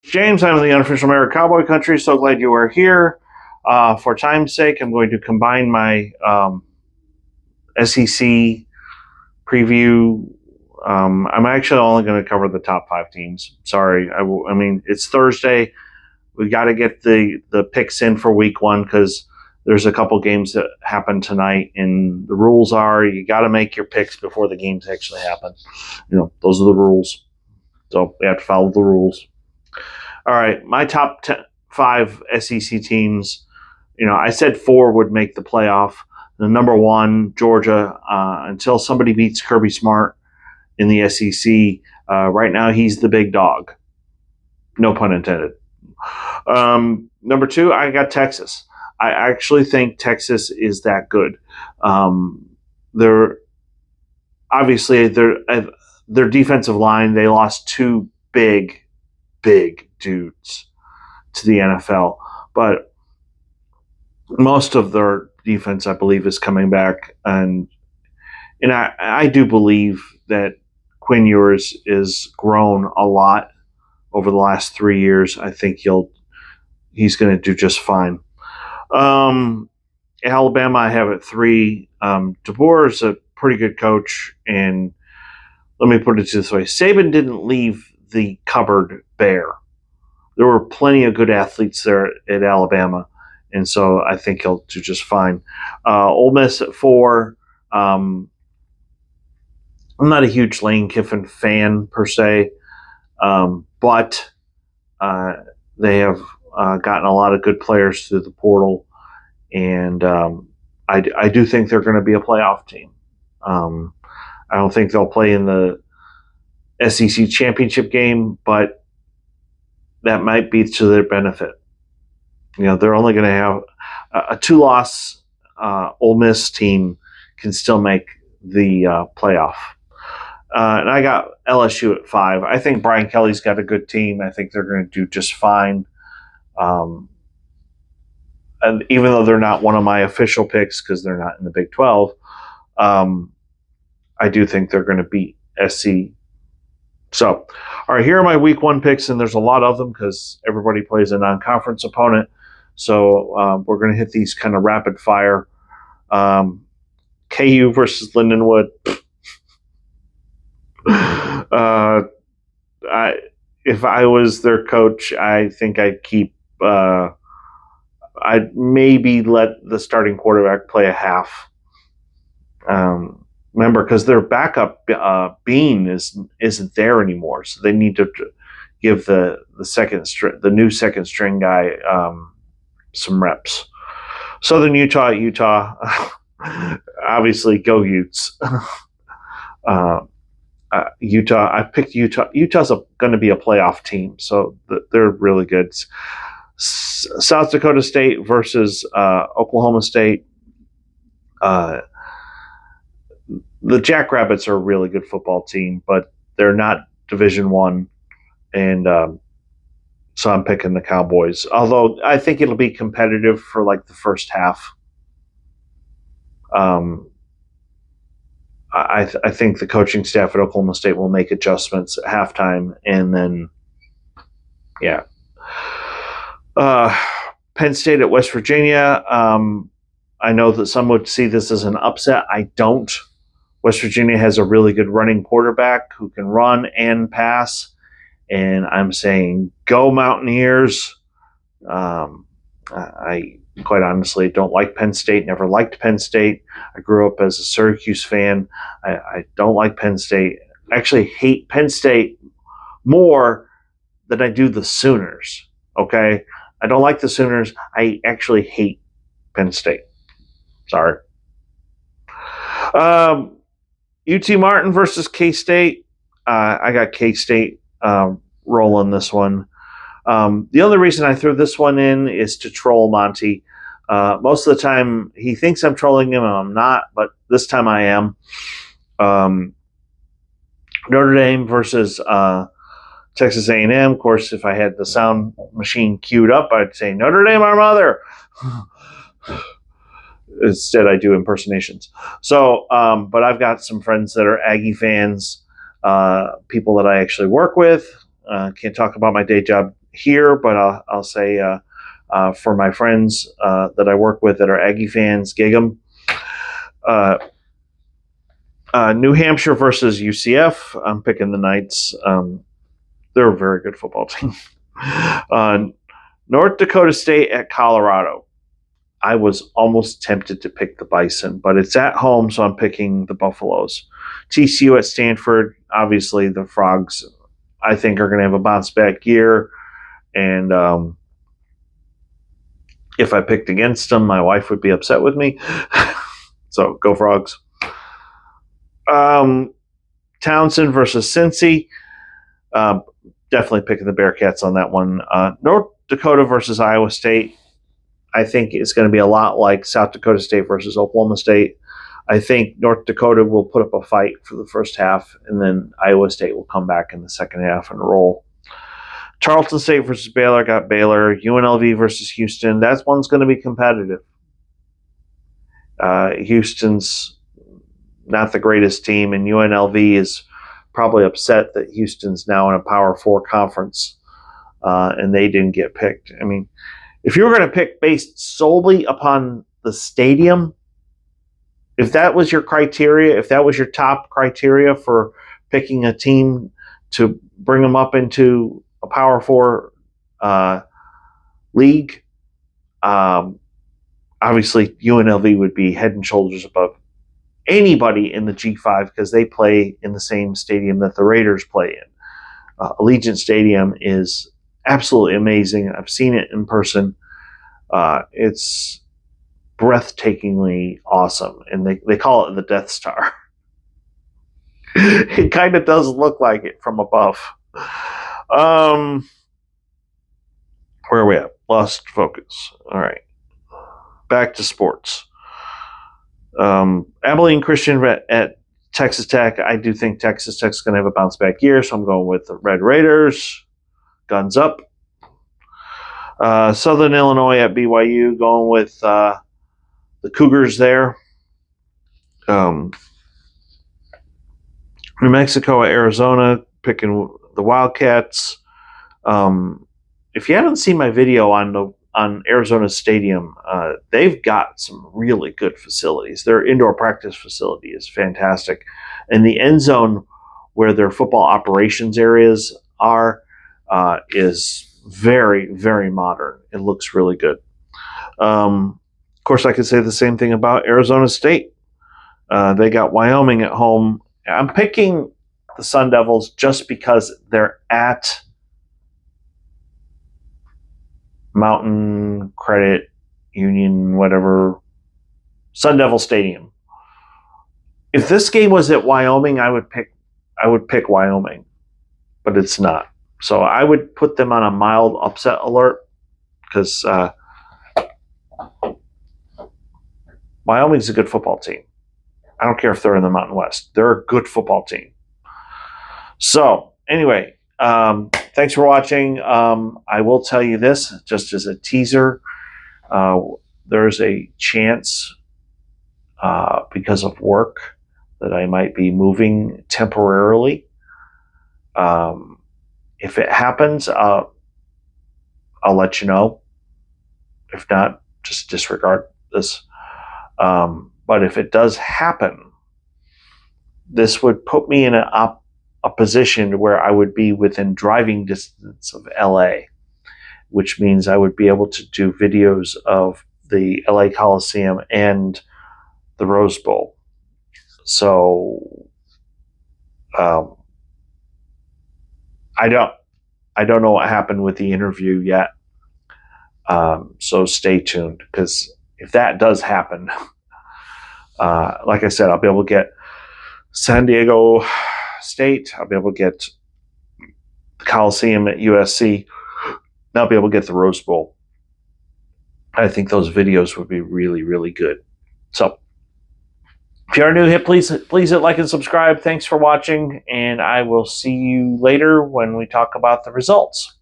James. I'm in the unofficial American Cowboy Country. So glad you are here. For time's sake, I'm going to combine my SEC preview. I'm actually only going to cover the top 5 teams. Sorry. I mean, it's Thursday. We got to get the picks in for week 1 because there's a couple games that happen tonight, and the rules are you got to make your picks before the games actually happen. Those are the rules. So we have to follow the rules. All right, my top 5 SEC teams. I said 4 would make the playoff. The number 1, Georgia, until somebody beats Kirby Smart in the SEC. Right now, he's the big dog. No pun intended. Number 2, I got Texas. I actually think Texas is that good. They're obviously their defensive line. They lost 2 big dudes to the NFL, but most of their defense, I believe, is coming back, and I do believe that Quinn Ewers is grown a lot over the last 3 years. I think he's going to do just fine. Alabama, I have at 3. DeBoer is a pretty good coach, and let me put it this way: Saban didn't leave the cupboard bare. There were plenty of good athletes there at Alabama, and so I think he'll do just fine. Ole Miss at 4. I'm not a huge Lane Kiffin fan per se, but they have gotten a lot of good players through the portal, and I do think they're going to be a playoff team. I don't think they'll play in the SEC championship game, but that might be to their benefit. They're only going to have a 2-loss Ole Miss team can still make the playoff. And I got LSU at 5. I think Brian Kelly's got a good team. I think they're going to do just fine. And even though they're not one of my official picks because they're not in the Big 12, I do think they're going to beat SC. So, all right, here are my week 1 picks, and there's a lot of them because everybody plays a non-conference opponent. So we're going to hit these kind of rapid fire. KU versus Lindenwood. If I was their coach, I think I'd keep. I'd maybe let the starting quarterback play a half. Remember, because their backup Bean isn't there anymore, so they need to give the new second string guy some reps. Southern Utah, obviously go Utes. Utah, I picked Utah. Utah's going to be a playoff team, so they're really good. South Dakota State versus Oklahoma State. The Jackrabbits are a really good football team, but they're not Division I, and so I'm picking the Cowboys. Although I think it'll be competitive for like the first half. I think the coaching staff at Oklahoma State will make adjustments at halftime, and then, yeah. Penn State at West Virginia. I know that some would see this as an upset. I don't. West Virginia has a really good running quarterback who can run and pass, and I'm saying go Mountaineers. I quite honestly don't like Penn State, never liked Penn State. I grew up as a Syracuse fan. I don't like Penn State. I actually hate Penn State more than I do the Sooners, okay? I don't like the Sooners. I actually hate Penn State. Sorry. UT Martin versus K-State. I got K-State rolling this one. The only reason I threw this one in is to troll Monty. Most of the time, he thinks I'm trolling him, and I'm not, but this time I am. Notre Dame versus Texas A&M. Of course, if I had the sound machine queued up, I'd say, Notre Dame, our mother. Instead, I do impersonations. So, but I've got some friends that are Aggie fans, people that I actually work with. Can't talk about my day job here, but I'll say for my friends that I work with that are Aggie fans, gig 'em. New Hampshire versus UCF. I'm picking the Knights. They're a very good football team. North Dakota State at Colorado. I was almost tempted to pick the Bison, but it's at home, so I'm picking the Buffaloes. TCU at Stanford. Obviously, the Frogs, I think, are going to have a bounce-back year. And if I picked against them, my wife would be upset with me. So, go Frogs. Townsend versus Cincy. Definitely picking the Bearcats on that one. North Dakota versus Iowa State. I think it's going to be a lot like South Dakota State versus Oklahoma State. I think North Dakota will put up a fight for the first half, and then Iowa State will come back in the second half and roll. Tarleton State versus Baylor. Got Baylor. UNLV versus Houston. That one's going to be competitive. Houston's not the greatest team, and UNLV is probably upset that Houston's now in a Power 4 conference, and they didn't get picked. I mean, if you were going to pick based solely upon the stadium, if that was your criteria, if that was your top criteria for picking a team to bring them up into a Power 4 league, obviously UNLV would be head and shoulders above anybody in the G5 because they play in the same stadium that the Raiders play in. Allegiant Stadium is absolutely amazing. I've seen it in person. It's breathtakingly awesome, and they call it the Death Star. It kind of does look like it from above. Where are we at? Lost focus. All right. Back to sports. Abilene Christian at Texas Tech. I do think Texas Tech's going to have a bounce back year, so I'm going with the Red Raiders. Guns up. Southern Illinois at BYU. Going with the Cougars there. New Mexico at Arizona. Picking the Wildcats. If you haven't seen my video on Arizona Stadium, they've got some really good facilities. Their indoor practice facility is fantastic. And the end zone where their football operations areas are is very, very modern. It looks really good. Of course, I could say the same thing about Arizona State. They got Wyoming at home. I'm picking the Sun Devils just because they're at Mountain Credit Union, whatever, Sun Devil Stadium. If this game was at Wyoming, I would pick Wyoming, but it's not. So I would put them on a mild upset alert because Wyoming's a good football team. I don't care if they're in the Mountain West. They're a good football team. So anyway, thanks for watching. I will tell you this, just as a teaser, there's a chance because of work that I might be moving temporarily. If it happens, I'll let you know. If not, just disregard this. But if it does happen, this would put me in a position where I would be within driving distance of LA, which means I would be able to do videos of the LA Coliseum and the Rose Bowl. So I don't know what happened with the interview yet. So stay tuned, because if that does happen, like I said, I'll be able to get San Diego State. I'll be able to get the Coliseum at USC. And I'll be able to get the Rose Bowl. I think those videos would be really, really good. So if you're new, please hit like and subscribe. Thanks for watching, and I will see you later when we talk about the results.